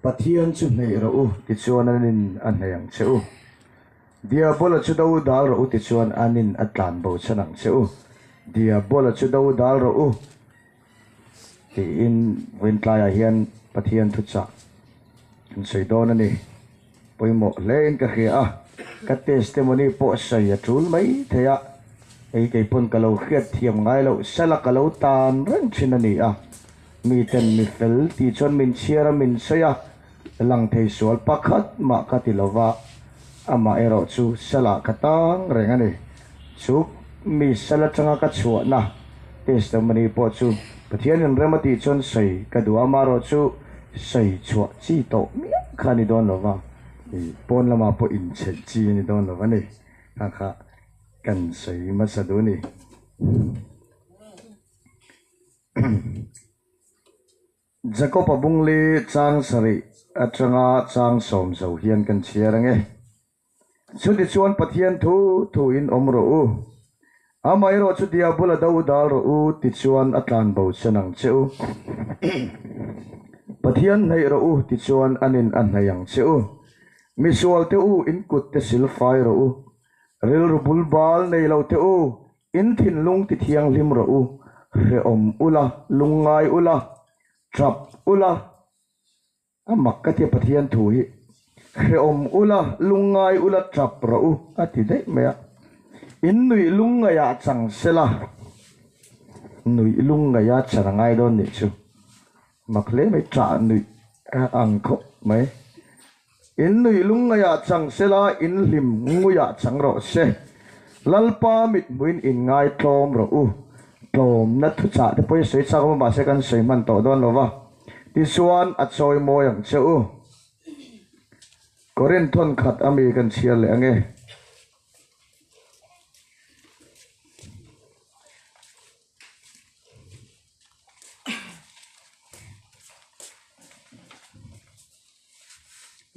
pathian chu nei ro u ti chuan anin an heyang cheu dia bola chu do dal ro u ti chuan anin atlan bo chanang cheu dia bola chu do dal ro u ti in wentlaya hian pathian thu cha in sei don ani poimo len ka khia ka testimony po sai atul mai theya ei ke pon ka lo khiat thiam ngai lo sala ka lo tan ran thin ani mi ten mi fel ti chon min chiara min saya lang thei sual pakhat ma ka ti lova ama ero chu sala katang rengani chu mi sala changa ka chuwa na testimony po chu pathian in remati chon sei ka duwa maro chu sei chuwa chi to mi khani don lova pon lama po in che chi ni don lova ni kha kan sei ma saduni Jacob abungli chang sari atanga chang som so hian kan chiarange chudi chuan pathian thu in omro u amai ro chu dia bula dau dal ro u ti chuan atlan bo chanang cheu pathian nei ro u ti chuan anin an hayang cheu misual te u in kut te silfai ro u ril ru bulbal nei lo te u in thin lung ti thiang lim ro u re om ula lungai ula trap ula amak ka te pathian thu hi re om ula lungai ula trap ro u ati dei mea in nui lungaya chang sela nui lungaya charangai don ni chu makle mai tra nui ang kho mai in nui lungaya chang sela in lim nguya chang ro se lalpa mit muin in ngai tlom ro u tlom na thu cha te poi sei cha ko ma se kan sei man to don lova ti suan a choi mo yang cheu koren thon khat ami kan chial le ange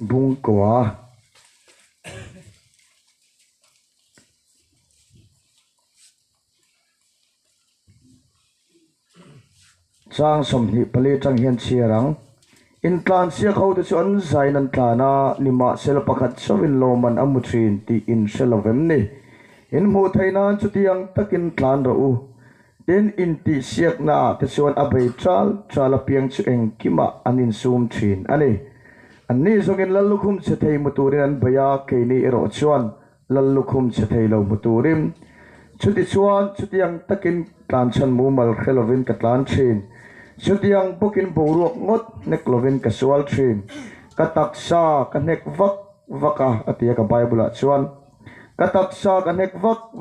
bung kwa chang som hi pali chang hian chiarang in tlan sia khau te chu an zai nan tlana nima sel pakhat chawin loman amutrin ti in selovem ni in mu thainan chu tiang takin tlan ro u ten in ti siak na te chuan abai tral piang chu eng kima anin sum thin ani anni zongin lallukhum chethei muturin an baya keini ero chuan lallukhum chethei lo muturim chuti chuan chutiang takin tlan chan mu mal khelovin ka tlan thin chutiang bokin boruak ngot neklovin ka sual thin ka taksa ka nek vaka atia ka bible chuan ka taksa ka nek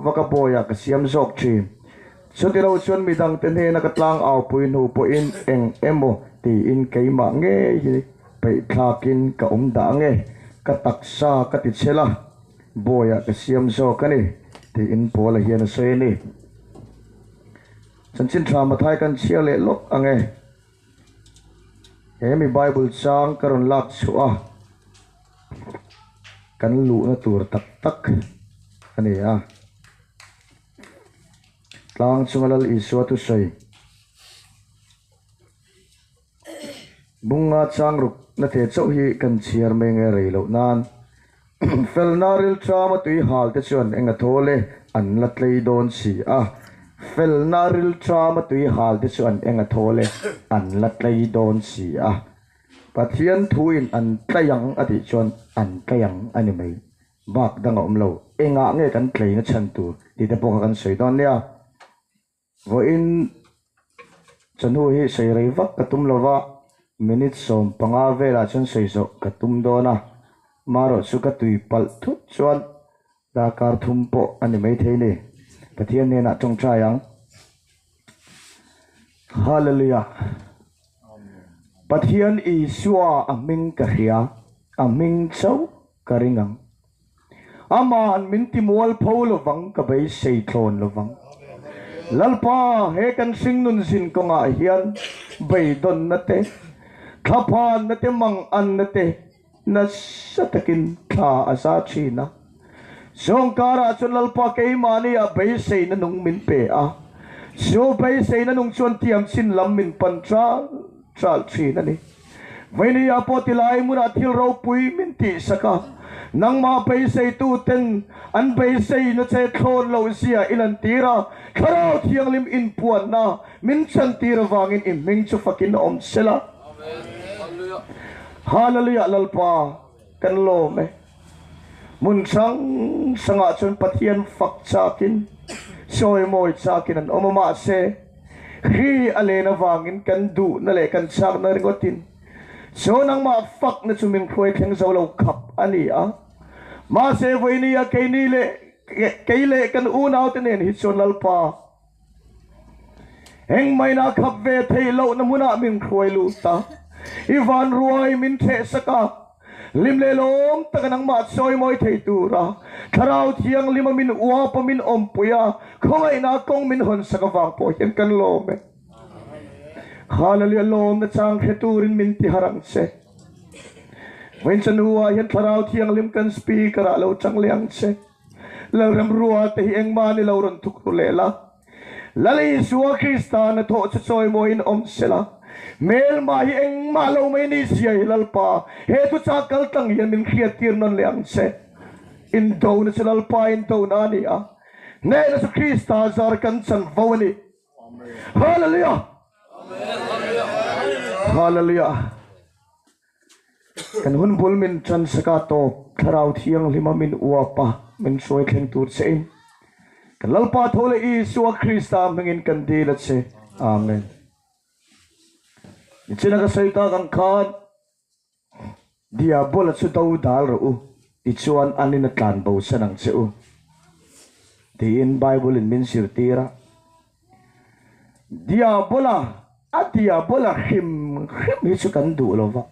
vaka boya ka siam zok thin chuti lo chuan midang ten he na ka tlang aw puin hu po in eng emo ti in keima nge hi pai thlakin ka da nge ka taksa ka ti chela boya ka siam zo ka ni ti in pola hian se ni chanchin thama thai kan chia le lok ange hemi bible chang karon lak chua kan lu na tur tak ani tlang chungalal iswa tu sei bunga changruk na the chau hi kan chiar me nge reilo nan felnaril trama tui hal te chuan enga thole an la tlei don si felnaril trama tui hal te chuan enga thole an la tlei don si pathian thuin an tlayang ati chuan an tlayang ani mai bak dang om lo enga nge kan tlei na chan tu ti te pok kan sei don nia vo in chan hu hi sei rei vak katum lova minute som panga vela chon sei zo katum dona maro chu ka tui pal thut chuan da kar thum po ani mai theini pathian ne na tong trayang hallelujah pathian isua aming kahia aming chau karingang aman minti mual pholo wang ka bai sei thon lovang lalpa he kan sing nun sin ko nga hian bai don nate khapan nate mang an nate na satakin tha asa china songkara chun lalpa ke mani a bai sei na nung min pe so bai sei na nung chon tiam sin lam min pan tral china ni Vaini apo tilai muna til rau pui minti saka nang ma pei sei tu ten an pei sei na che thon lo sia ilan tira kharau thiang lim in puan na min chan tira wangin in ming chu fakin om sela hallelujah lalpa kan lo me mun sang sanga chun pathian fak chakin soi moi chakin an omama se khi alena wangin kan du na le kan chak na ringotin so nang ma fak na chumin khoi kheng zo lo khap ani a ma se voini ya keini le keile kan unau tenen hi chon lalpa heng mai na khap ve thei lo na muna min khoi lu ta ivan ruai min the saka lim le lom takanang ma soi moi thei tu ra tharau thiang lima min uwa pa min om puya khoi na kong min hon saka wang po hian kan lo me hallelujah lom na chang kheturin min ti harang se wen chan huwa hian tharau thiang lim kan speaker a lo chang liang se lo ram ruwa te hi eng ma ni lo ron thuk le la lali suwa kristan na tho soi moi in om sela mel ma hi eng ma lo mai ni sia lalpa he tu cha kal tang hian min khiat tir non liang se in do na lalpa in do na ni a ne na su krista zar kan chan vawani hallelujah hallelujah kan hun bul min chan saka to tharau thiang lima min uapa min soi khleng tur se kan lalpa thole i suwa krista mengin kan dilat se amen ichina ka saita kang khan diabol at su daw dal ro ichuan anin at lan bo sanang se di in bible in min sirtira diabola him hi su kan du lo va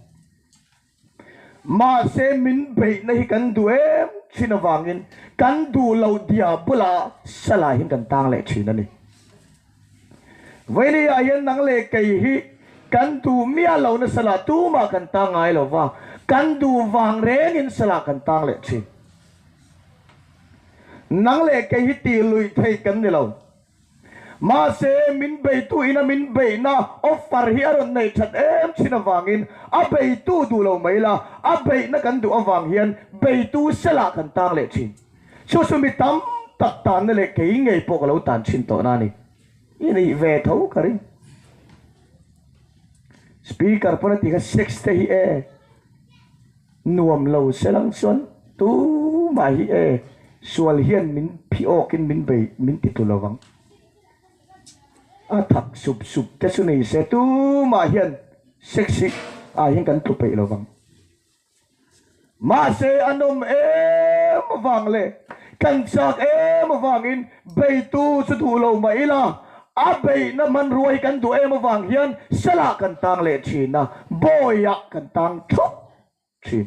ma se min be na hi kan du em chinawangin kan du lo diabola salahin kan tang le china ni veli ayan nang le kai hi kan du mia lo na sala tu ma kan tang ai lo va kan du wang reng in sala kan tang le chi nang le kai hi ti lui thei kan ni lo ma se min bei tu ina min bei na offer hi aron nei that em china wangin a bei tu du lo mai la a bei na kan du awang hian bei tu sala kan tang le chi chu su mi tam tak tan le kai ngei pok lo tan chin to na ni ini ve thau kari speaker pun tiga 60 hi nuam lo selang son tu ma hi sual hian min pi okin min bei min ti tu lawang a thak sup ke su nei se tu ma hian sexy a hian kan tu pe lawang ma se anom wang le kan sak wangin bei tu su tu lo ma ila abay na man ruay kan du wang hian sala kan tang le china boya kan tang chok chin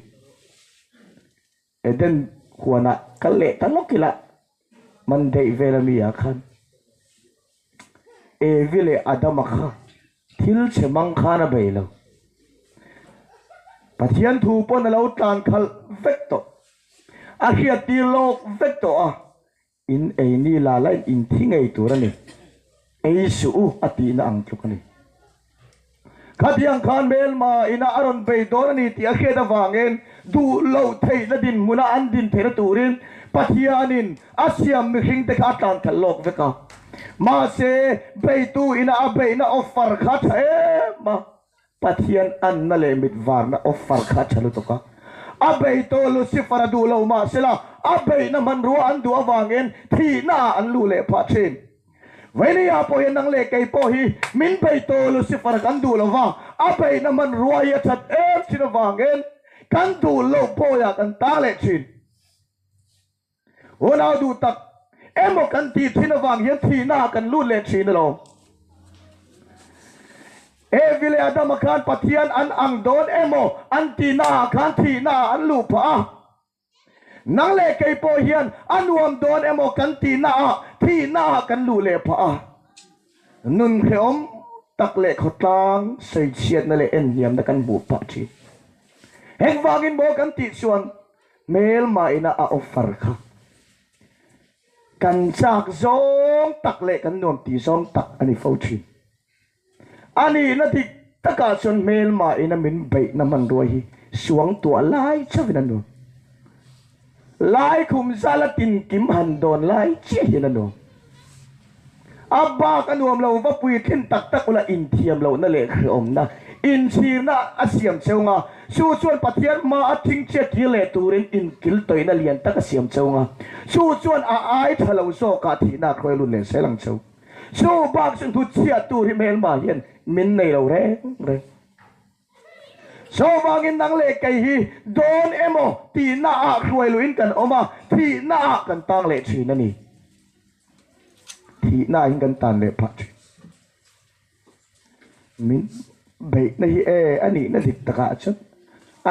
eden huana kale tanokila man dei vela mi akhan vile adamaka thil chemang khana beilo pathian thu pon lo tan khal vekto a hiat ti lok vekto a in ni la lai in thingai turani su ati na ang chukani khatiang khan mel ma ina aron bei donani ti akheda wangen du lo thei na din muna an din thera turin pathianin asiam mi hing te kha tan thalok veka ma se bei tu ina abei na offer kha ma pathian an na le mit war na offer kha chalu to ka abei to lucifer du lo ma sela abei na man ruwa an du awangen thi na an lu le pha chin Veni apo yan nang lekay po hi min bay to Lucifer kan dulo va apay naman ruaya chat sinavangin kan dulo po ya kan tale chin unaw du tak emo kan ti sinavang yan tina kan lule chin lo vile adam kan patian an ang don emo an tina kan tina an lupa nang lekay po yan anuam don emo kan tina kan lule pa nun kheom tak le khotang sei chiat na le en hiam na kan bu pa chi heng wangin mo kan ti chuan mel ma ina a offer kha kan chak zong tak le kan nom ti zong tak ani fo chi ani na ti taka chon mel ma ina min bei na man ro hi suang tua lai chavinan no lai khum zalatin kim han don lai che hinan no abba kanuam lo va pui thin tak tak ula in thiam lo na le khom na in sir na asiam cheunga su chuan pathian ma athing che ki le turin in kil toina lian tak asiam cheunga su chuan a ai thalo so ka thi na khoi lu le selang cheu su bak sun thu chia tu ri mel ma hian min nei lo re re so wangin nang le kai hi don emo ti na a khoi lu in kan oma thi na kan tang le chi na ni thi na in kan tan le phat min bei na hi ani na dik taka chat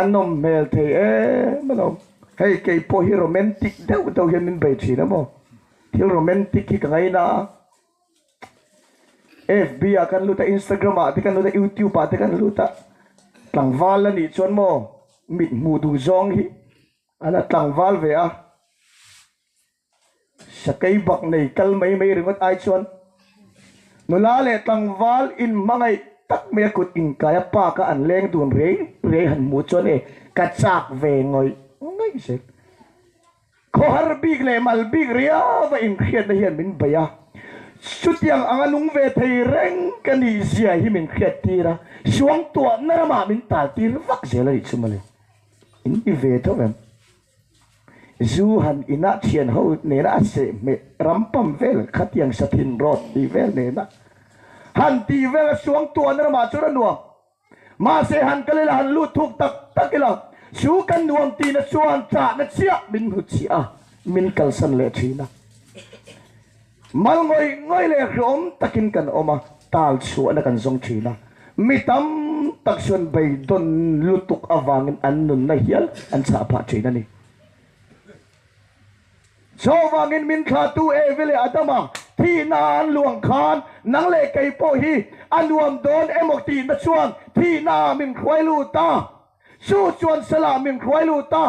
anom mel the mano hey kai po hi romantic deu hian min bei chi na mo thil romantic ki kangai na FB akan luta Instagram akan luta YouTube akan luta tlangwal ani chon mo mit mu du zong hi ana tlangwal ve a sakai bak nei kal mai ringot ai chon nula le tlangwal in mangai tak me kut in kaya pa ka an leng dun re han mu chon ka chak ve ngoi ngai se ko har big le mal big ria va in khiat na hian min baya sutiang anganung ve thei reng kani zia hi min khiat tira suang tua na ma min tal tir vak zela ri chumale in i ve to vem zu han ina thian ho ne na se me rampam vel khatiang sathin rot di vel ne na han ti vel suang tua na ma chura nuam ma se han kalila han lu thuk tak takila su kan nuam ti na suan cha na chia min hu chia min kal san le thina mal ngoi le khom takin kan oma tal chu ana kan zong thina mitam taksun bai don lutuk awangin annun na hial an cha pa thina ni so wangin min kha tu vele adama thi nan luang khan nang le kai po hi anuam don emok ti na chuan thi na min khwai lu ta su chuan sala min khwai lu ta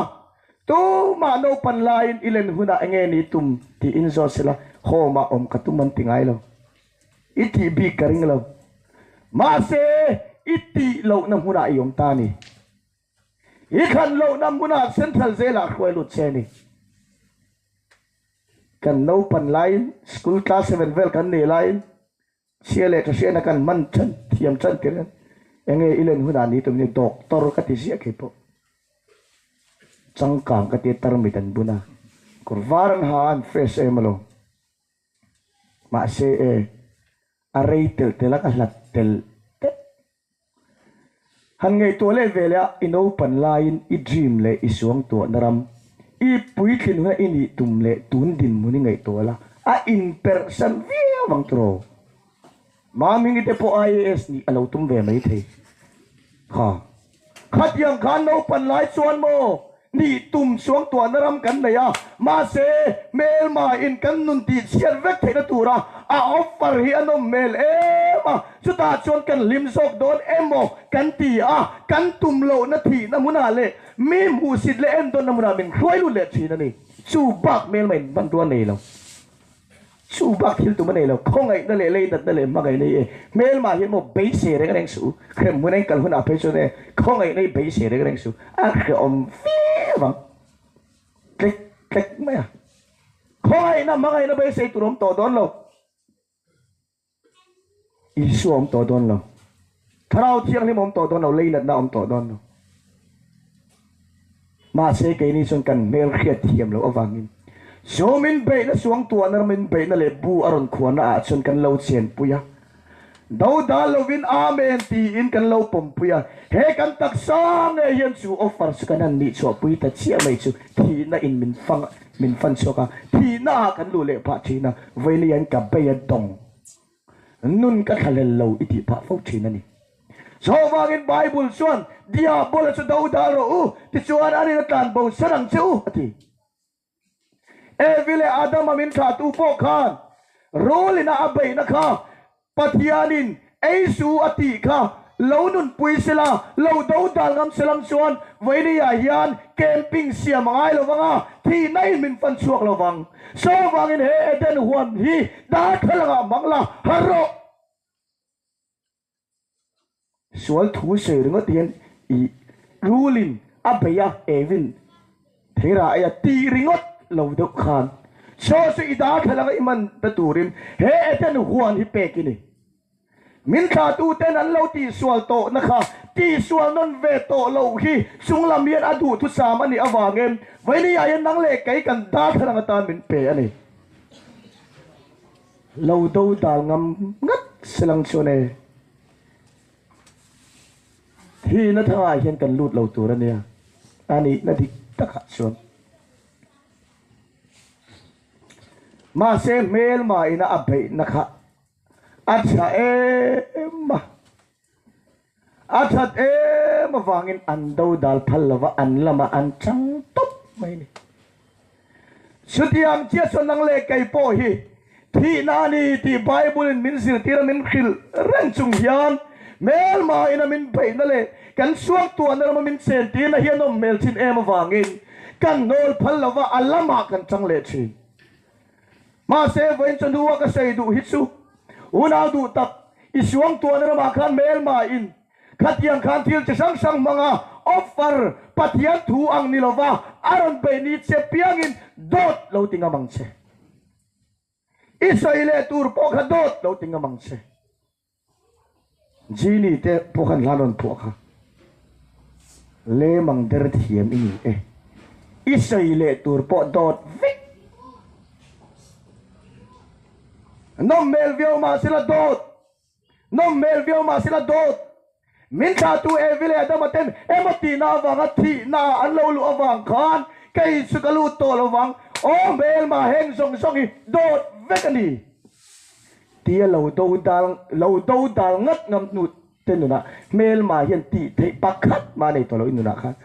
tu ma no pan lain ilen huna enge ni tum ti inzo sela khoma om katuman tingai lo iti bi karing lo ma se iti lo nam huna yom ta ni ikhan lo nam huna central zela khwai lu che ni kan no pan line school class 7 vel kan ni line siale to siana kan man chan thiam chan kiran enge ilen huna ni tum ni doctor ka ti sia ke po changkang ka ti tar mi tan buna kurwaran han fresh emalo ma se array tel telak ahlat tel han ngai to le vela ino pan line i dream le isuang to naram i pui thin ha ini tum le tun din muni ngai to la a in person via wang tro ma mingi te po IAS ni alo tum ve mai the ha khat yang khan no pan lai chuan mo ni tum suang to naram kan na ya ma se mel ma in kan nun ti sian vek the na tura a offer hi anom mel ma chuta chon kan lim sok don emo kan ti a kan tum lo na thi na muna le mi mu sit le en don na muna min khoi lu le thi na ni chu bak mel mai ban tuan nei lo chu bak hil tu ma nei lo khong ai na le na le ma gai nei mel ma hi mo be se re reng su khem mu nei kal huna pe chu ne khong ai nei be se re reng su a khom fi vang klik klik ma ya khong ai na ma gai na be se tu rom to don lo isu om to don lo tharau thiang ni mom to don lo leilat na om to don lo ma se ke ni chon kan mel khiat thiam lo awangin so min be na suang tua na min be na le bu aron khuana a chon kan lo chen puya do da lovin amen ti in kan lo pom puya he kan tak sang e hian chu offer kanan ni cho pui ta chia mai chu thi na in min fan choka thi na kan lu le pa thi na velian ka be dong nun ka khalel lo iti pa fo thina ni so wangin bible chuan dia bola chu do da ro ti chuan ani na tan bo sarang chu ati vile adam amin kha tu po khan rol ina abai na kha pathianin eisu ati kha lo nun pui sila lo do dal ngam selam chuan voini ya hian camping siam ngai lo wanga thi nai min fan chuak lo wang so wangin he eden huan hi da thalanga mangla haro sual thu se ringot hian I rulin abeya evin thera ya ti ringot lo do khan so se ida khala iman taturin he eten huan hi pekini min kha tu ten an lo ti sual to na kha ti sual non ve to lo hi sunglam yan adu tu sam ani awangem vaini ayan nang le kai kan da khala ta min pe ani lo do dal ngam ngat selang chone thi na tha hian kan lut lo tur ania ani na dik taka chon ma se mel ma ina abai na kha acha ma athat ma wangin andau dal phalawa anlama an chang top mai ni sutiam chia sonang le kai po hi thi na ni ti bible in min sir tira min khil rang chung hian mel ma ina min pai na le kan suak tu an ma min sen ti na hian om mel chin em wangin kan nol phalawa alama kan chang le chi ma se wen chon duwa ka sei du hitsu una du tak isuang tu an ma khan mel ma in khatiang khan thil che sang sang manga offer pathian thu ang nilova aron be ni che piangin dot lo tinga mangche Israel tur po kha dot lo tinga mangche jini te pokhan lalon pokha le mang der thiam ini Israel tur po dot vik nom mel vio ma sila dot nom mel vio ma sila dot min tha tu evile adamaten emoti na wanga thi na anlo awang khan kai sukalu to lawang o mel ma heng song songi dot vekani tia lo do dal ngat ngam nut tenuna mel ma hian ti thei pakhat ma nei to lo inuna khan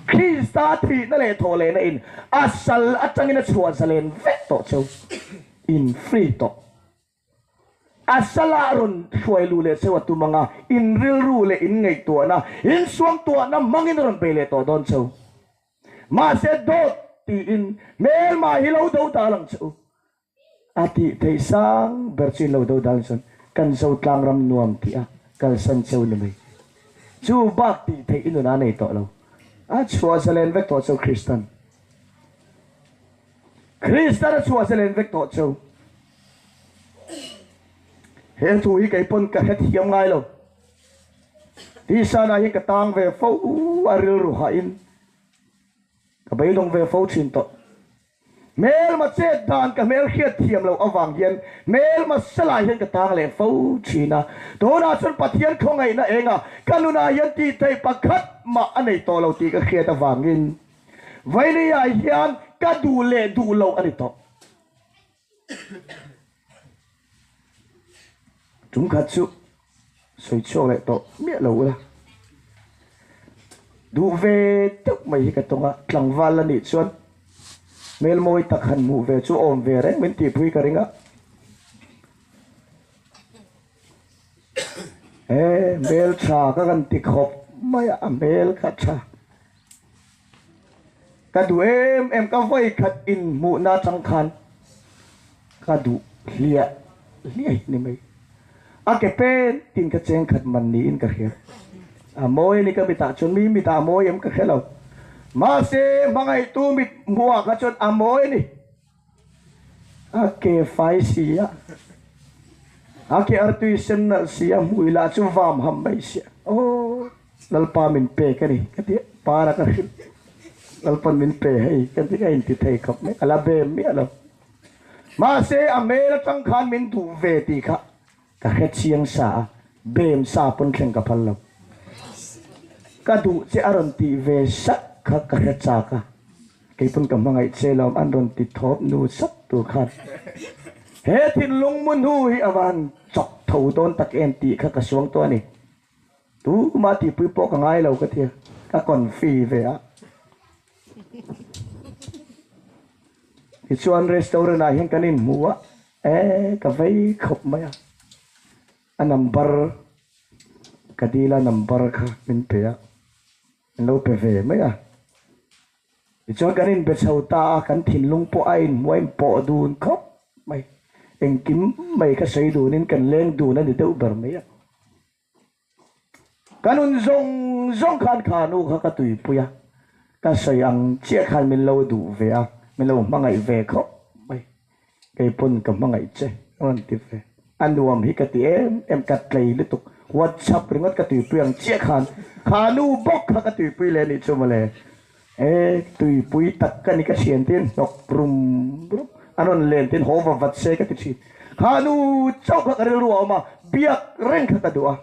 Krista thi na le thole na in asal atangina chuan salen vet to chau in free to asalaron huay lule sewa tu mga in real rule in ngay tua na in suang tua na mangin ron pele to don so ma se dot ti in mel ma hilaw daw talang so ati tay sang bersin law daw dalang son kan so tlang ram nuam ti a kal san so na may chu bak ti tay ino na nay to law at chua sa len vek to so Kristan at chua sa len vek to so hiện thu hi cái pon ka het hiam ngai lo ti sana hi ka tang ve fo aril ru ha in ka bai long ve fo chin to mel ma che dan ka mel khiat thiam lo awang hian mel ma sala hian ka tang le fo china to na chon pathian khongai na enga kanuna hian ti thei pakhat ma anei to lo ti ka khiat awangin vai ni ai hian ka du le du lo ani to chúng khát chịu soi cho lại to miệng lâu la đủ về tức mày cái tonga lăng van là nịt xuân mel môi tắc hẳn mù về chỗ ôm về đấy bên tiệp huy cái ringa mel trà các gần tịch hộp mày mel khát trà cả đủ em có vay khát in mụ na trăng khan cả đủ lia này mày cái pen tin cái chén khát man ni in cái kia môi ni cái bita chun mi bita môi em cái hello mà se mangai tu mit mua cái chun môi ni cái phai sia cái artisan sia mui la chu vam ham mai sia lalpa min pe cái ni cái dia para cái lalpan min pe hay cái dia in ti thei khop me ala be mi ala mà se amela chang khan min tu ve ti kha ka het siang sa bem sa pon thleng ka phal lo ka du che aron ti ve sak kha ka het cha ka ke pon ka mangai che lom an ron ti thop nu sak tu khan he thin lung mun hu hi awan chok thau don tak en ti kha ka suang to ni tu ma ti pui po ka ngai lo ka thia ka kon fi ve a ti chuan restaurant a hian kanin muwa ka vai khop maya a number kadila number kha min pe a lo pe ve maya ti chuan kanin be chauta kan thin lung po a in moim po dun khop mai eng kim mai ka sei du nin kan leng du na ni deuh ber mai kanun zong khan khanu kha ka tui puya ka sai ang chia khan min lo du ve a min lo mangai ve kho bai kai pun ka mangai che on ti ve anuam hi ka ti em ka tlei lutuk whatsapp ringot ka tui puyang chia khan khanu bok kha ka tui pui le ni chumale tui pui tak ka ni ka sian tin nok prum anon len tin hova vat se ka ti chi khanu chau ka ru ma biak reng kha ka dua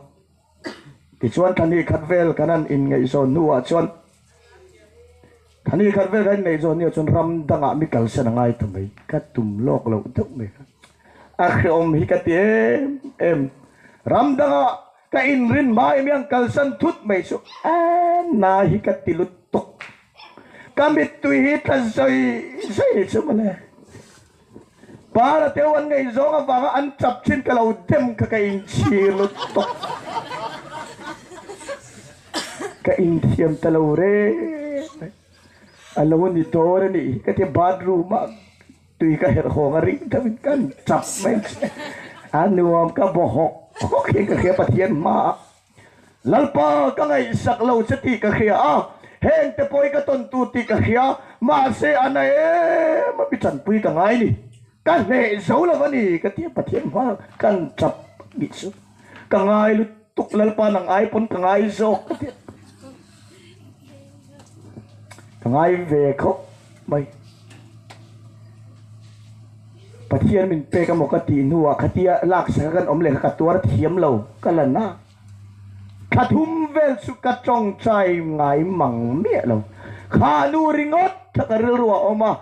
ti chuan thani khatvel kanan in ngai zon nuwa chuan thani khatvel kan nei zon ni chuan ram danga mi kal sa ngai thmai ka tum lok lo tuk me a khom hi ka ti em ram danga ka in rin mai mi ang kal san thut mai su na hi ka ti lut tok kamit tu hi ta zoi zoi chu male para tewan ngai zonga wanga an chap chin ka lo dem ka ka in chi lut tok ka Indian talore alam mo nito ni kati badroom tui ka her hongari kami kan chap men anuam ka bohok okay ka kaya patien ma lalpa ka ngay saklaw sa ti ka kaya heng te poy ka ton tu ti ka kaya ma se anay mabitan puy ka ngay ni kan ne zaula ni kati patien ma kan chap bitso ka ngay lutuk lalpa ng iPhone ka ngay zok kati ngay về khóc mày bắt hiền mình pe cái một cái tiền hùa cái tia lạc sang cái ống lệ cái tua thiếm lâu cái lần na cái thum về su cái trong trái ngay măng mía lâu khá nu ringot cái rùa oma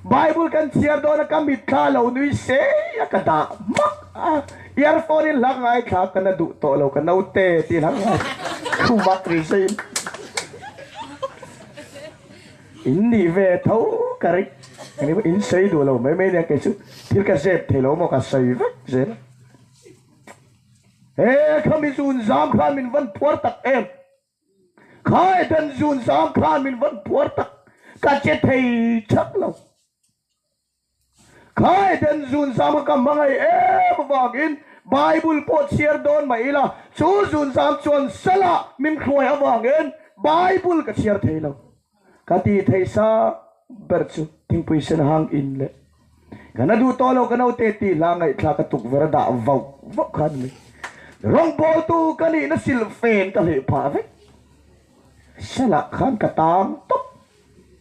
Bible kan share do na kami kalaw nui se cái da mak earphone in lang ngay khá cái na du to lâu cái nâu tê tiền lang ngay không bắt resign ini về thấu cái này in xây đồ lâu mấy này cái chút thì cái dẹp thì lâu mà cái xây vết dễ không bị dùn giam khan mình vẫn puốt tắc em khai thân dùn giam khan mình vẫn puốt tắc cái chết thầy chắc lâu khai thân dùn giam cái mang ai em vàng in Bible pot share don mà ila chú dùn giam chuan sala mình khôi vàng in Bible cái share thầy lâu kati thầy sa berchu ting puisen hang in le kana du tolo kana uteti la ngai thla ka tuk vera da vau vau khan mi rong bol tu kani na sil fen ka le pa ve sala khan ka tam top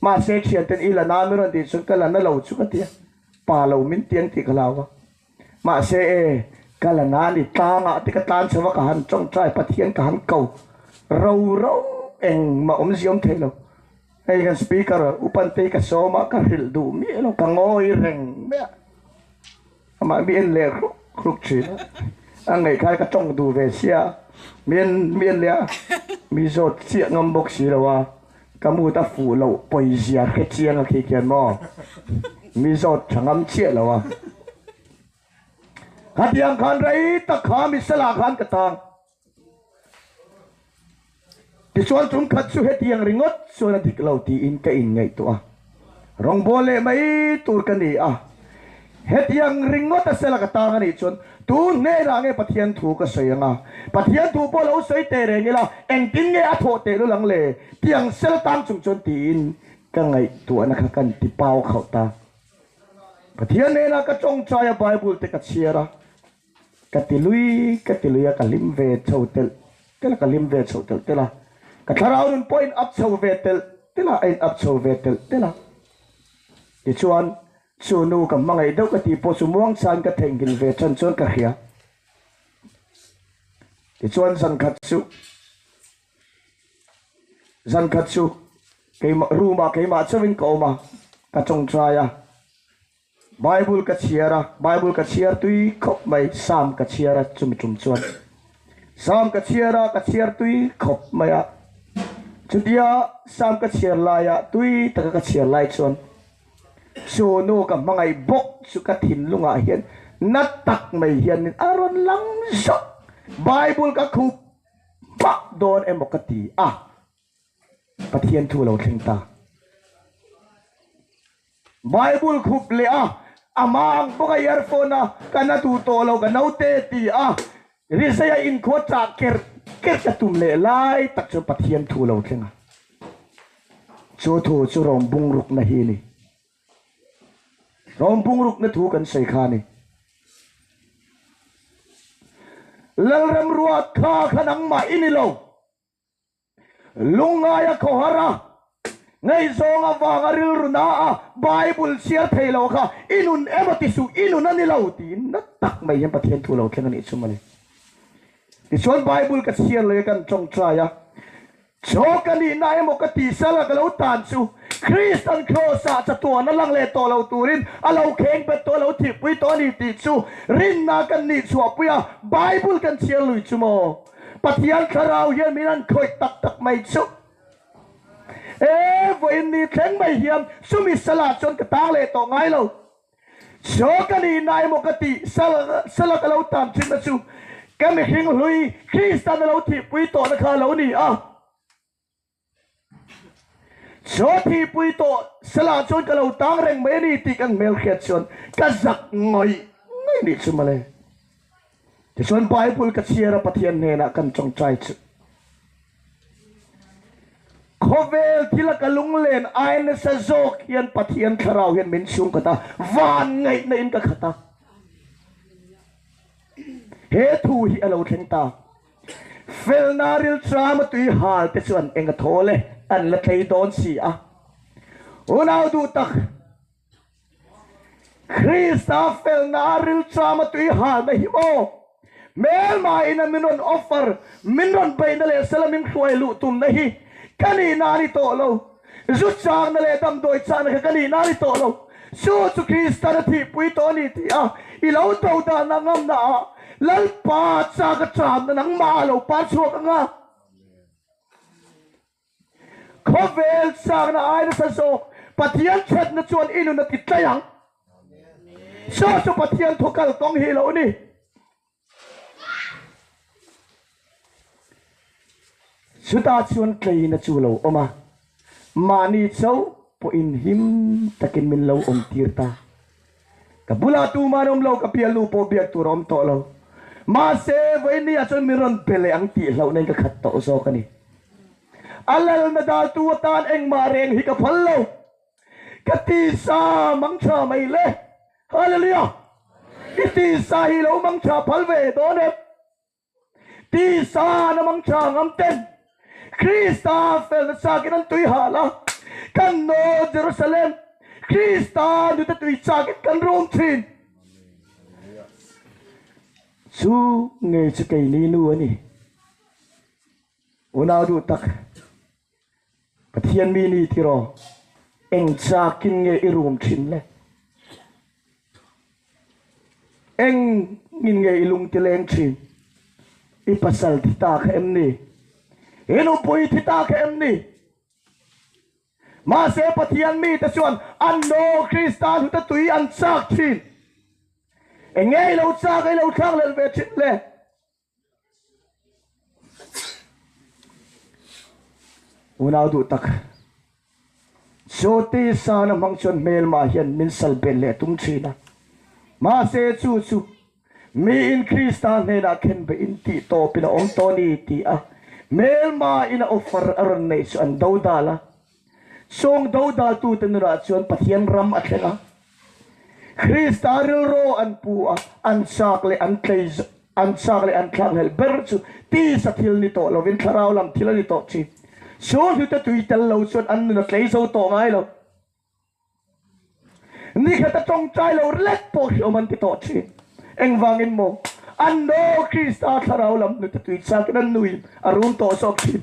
ma section ten ila na mi ron ti sun kala na lo chu ka tia pa lo min tiang ti kalawa ma se kala na ni ta nga ti ka tan sa ka han chong trai pathian ka han kau rau rau eng ma ziom thelo hay kan speaker upante ka soma ka hildu mi ano ka ngoi reng me ama bien le kruk chi ang ngai khai ka tong du ve sia mien le mi zot sia ngam bok si lawa kamu ta fu lo poesia ke chiang ke kian mo mi zot changam chia lawa hatiang khan rai ta kha mi sala khan ka tang ti chuan chung khat chu hetiang ringot chuan dik lo ti in ka in ngai to rong bole mai tur ka ni hetiang ringot a sela ka tanga ni chuan tu ne ra nge pathian thu ka sayanga pathian thu po lo sei te re ngila eng tin nge a tho te lu lang le tiang sel tam chung chuan ti in ka ngai tu ana kha kan ti pau khau ta pathian ne na ka chong chaya Bible te ka chiara ka ti lui ka ka lim ve chautel te ka lim ve chautel te la ka tharau nun point up chho vetel tela ein up chho vetel tela ti chuan chunu ka mangai deuh ka ti po sumuang chan ka thengil ve chan chuan ka khia ti chuan zan khat chu keima ruma keima chawin ko ma ka chong traya Bible ka chiara tui khop mai sam ka chiara chum chuan sam ka chiar tui khop maya chudia sam ka chiar laya tui taka ka chiar lai chuan chunu ka mangai bok chu ka thin lunga hian nat tak mai hian aron lang zo Bible ka khup pa don emokati pathian thu lo thengta Bible khup le amang boka earphone kana tu to lo ka naute ti risaya in kho cha kết cho tụm lệ lại tắc cho bát hiền thu lâu thế nào cho thu cho rom bung rục na hi ni rom bung rục na thu kan say kha ni lal ram ruat kha khanang ma ini lo lungaya ko hara ngay zonga wanga ril runa Bible share thei lo kha inun ematisu inun ani lo tin na tak mai yan pathian thu lo thlengan ichu mali ti chuan Bible ka share le kan chong traya chokani na emo ka ti sala ka lo tan chu Christian cross a chatua na lang le to lo turin alo kheng pe to lo thi pui to ni ti chu rin na kan ni chu puya Bible kan share lui chu mo pathian kharau hian minan khoi tak tak mai chu voi ni theng mai hiam sumi sala chon ka tang le to ngai lo chokani nai mo ka ti sala ka lo tam chin na chu ka mi hing lui Christian lo thi pui to na kha lo ni cho thi pui to sala chon ka lo tang reng me ni ti kan mel khet chon ka zak ngoi ngai ni chu male ti chon Bible ka chiara pathian ne na kan chong trai chu khovel thila kalung len ain sa zok hian pathian tharau hian min chung kata van ngai na in ka khata he thu hi alo theng ta fel naril trama tui hal te chuan enga thole an la thei don si unau du tak Krista fel naril trama tui hal na hi mo mel ma ina minon offer minon bain le salamin khwai lu tum na hi kani nani to lo zut chang na le dam doi chan ka kani nani to lo su chu Krista na thi pui to ni ti I lo to da na ngam na lal pa cha ka cham na nang ma lo pa chu ka nga khovel sang na ai na sa so pathian chat na chuan inu na ti tlayang so so pathian thokal tong hi lo ni suta chuan klei na chu lo oma mani chau po in him takin min lo om tirta kabula tu manom lo kapialu po biak tu rom to lo ma se voi ni achon miron pele ang ti lo nei ka khat to so kani alal na dal tu tan eng ma reng hi ka phal lo kati sa mang cha mai le hallelujah kati sa hi lo mang cha phal ve do ne ti sa na mang cha ngam ten Krista fel sa kinan tui hala kan no Jerusalem Krista du ta tui sa kan rom thin su nge chu kai ni nu ani unau du tak pathian mi ni tiro eng cha kin nge I rom thin le eng ngin nge ilung ti leng thin I pasal ti ta kha em ni enu pui thita ke emni ma se pathian mi ta chuan an no Krista hu ta tui an chak thin engei lo chak ei lo thang le ve thit le unau du tak so ti sa na mang chon mel ma hian min sal ben le tum thina ma se chu chu mi in Krista ne na khen be in ti to pina ong to ni ti mel ma ina offer aron nei so an daudala song daudal tu tenura chuan pathian ram athena Krista ril ro an pu an sakle an tleiz an sakle an thanghel berchu ti sathil ni to lovin tharau lam thila ni to chi so hu ta tui tel lo chuan an na tlei so to ngai lo ni khata tong chai lo let po man ti to chi eng wangin mo an no Krista tharau lam nu tui sa kan nui arun to sok thin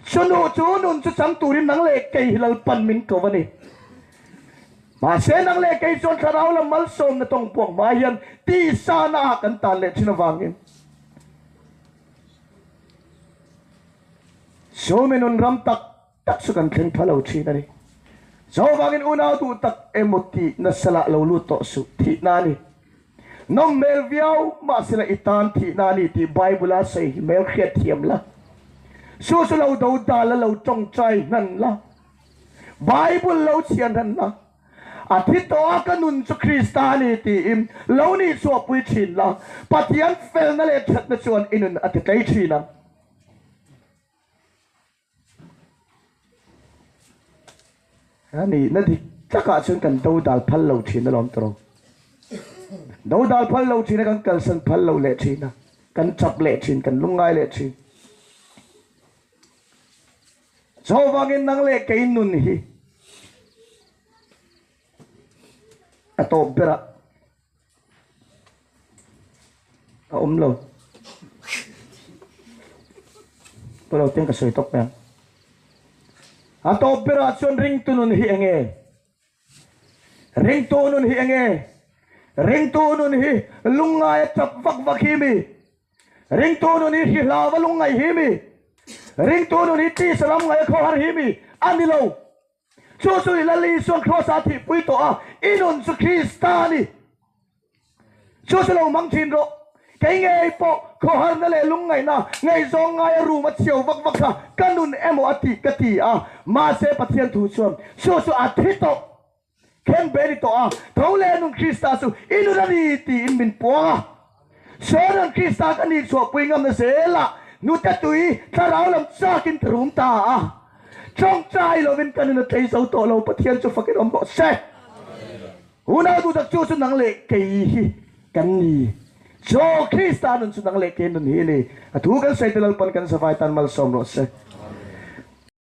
chunu chunun chu cham turin nang le kai hilal pan min ko wani ma se nang le kai chon tharau lam mal som na tong pok ma hian ti sa na kan ta le thina wangin so menun ram tak tak su kan thlen phalo thi na ni so wangin unau tu tak emoti na sala lo lu to su thi na ni nom mel viau ma sila itan thi na ni ti Bible a sei mel khiat thiam la su su lo do da la lo chong chai nan la Bible lo chian nan la a thi to ka nun chu Krista ni ti im lo ni chu pui thin la pathian fel na le that na chuan inun a ti tai thina ani na di taka chun kan do dal phal lo thin na lom tro do dal phal lo thin kan kal san phal lo le thin na kan chap le thin kan lungai le thin so wangin nang le kain nun hi ato bera lo pero tiang ka soi tok pa ato bera chon ring tunun hi enge ring tunun hi enge ring tunun hi lungai chap vak vak hi mi ring tunun hi lawa lungai hi mi ring tunun hi ti salam ngai kho har hi mi anilo chu chu lali suan cross ati pui to a inon su kristani chu chu lo mang chin ro cái nghe po kho har na le lung ngai na ngai zong ngai ru ma chiao vak vak ka kanun emo ati kati a ma se pathian thu chuam chu chu athito ken beri to a thole nung krista su inurani ti in min po so nang krista kan ni so pui ngam na se la nu ta tui tharau lam sakin thrum ta a trong trai lo vin kan na tei so to lo pathian chu fakin om ko se una du tak chu su nang le kei kan ni so Krista nun sunang leke nun hili at hugal sa itilal pan kan sa faitan mal somro se